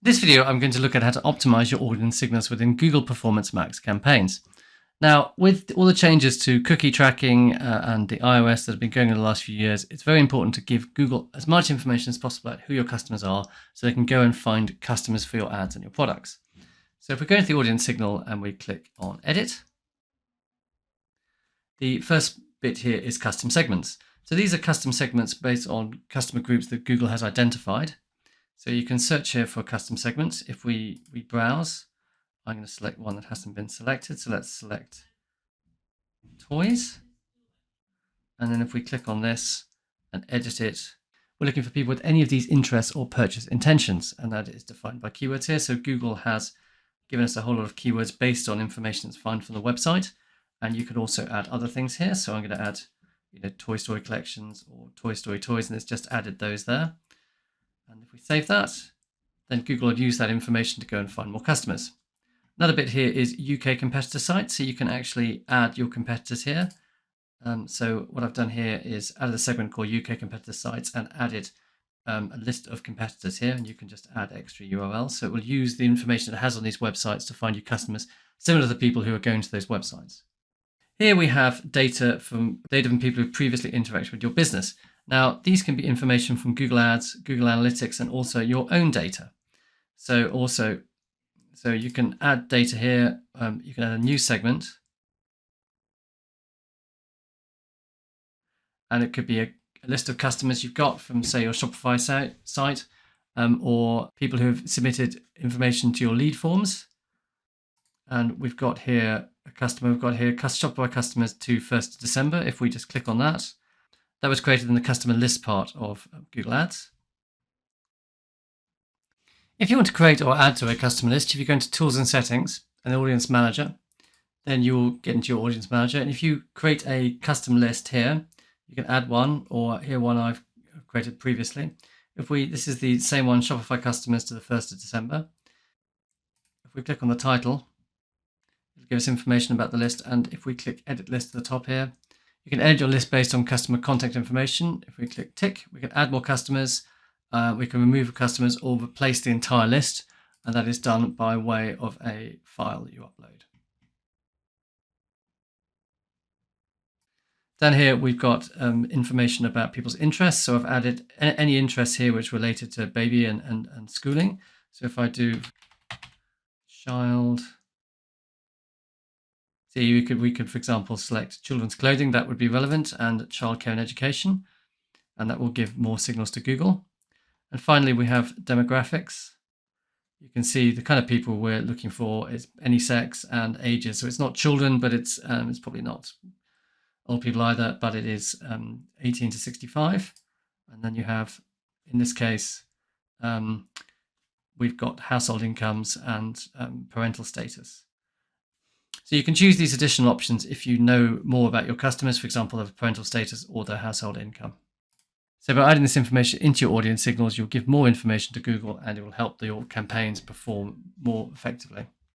In this video, I'm going to look at how to optimize your audience signals within Google Performance Max campaigns. Now, with all the changes to cookie tracking and the iOS that have been going in the last few years, it's very important to give Google as much information as possible about who your customers are so they can go and find customers for your ads and your products. So if we go into the audience signal and we click on Edit, the first bit here is custom segments. So these are custom segments based on customer groups that Google has identified. So you can search here for custom segments. If we browse, I'm going to select one that hasn't been selected. So let's select toys. And then if we click on this and edit it, we're looking for people with any of these interests or purchase intentions. And that is defined by keywords here. So Google has given us a whole lot of keywords based on information that's found from the website. And you could also add other things here. So I'm going to add Toy Story collections or Toy Story toys, and it's just added those there. And if we save that, then Google will use that information to go and find more customers. Another bit here is UK competitor sites. So you can actually add your competitors here. So what I've done here is added a segment called UK competitor sites and added a list of competitors here. And you can just add extra URLs. So it will use the information it has on these websites to find you customers similar to the people who are going to those websites. Here we have data from people who previously interacted with your business. Now, these can be information from Google Ads, Google Analytics, and also your own data. So you can add data here. You can add a new segment. And it could be a list of customers you've got from, say, your Shopify site, or people who have submitted information to your lead forms. And we've got here a customer. We've got here Shopify customers to 1st of December. If we just click on that, that was created in the customer list part of Google Ads. If you want to create or add to a customer list, if you go into Tools and Settings and Audience Manager, then you'll get into your Audience Manager. And if you create a custom list here, you can add one, or here one I've created previously. This is the same one, Shopify customers to the 1st of December. If we click on the title, it'll give us information about the list. And if we click Edit List at the top here, you can edit your list based on customer contact information. If we click tick, we can add more customers, we can remove customers, or replace the entire list. And that is done by way of a file that you upload. Down here, we've got information about people's interests. So I've added any interests here which related to baby and schooling. So if I do child, see, we could, for example, select children's clothing. That would be relevant, and childcare and education. And that will give more signals to Google. And finally, we have demographics. You can see the kind of people we're looking for is any sex and ages. So it's not children, but it's probably not old people either, but it is 18 to 65. And then you have, in this case, we've got household incomes and parental status. So you can choose these additional options if you know more about your customers, for example, their parental status or their household income. So by adding this information into your audience signals, you'll give more information to Google, and it will help your campaigns perform more effectively.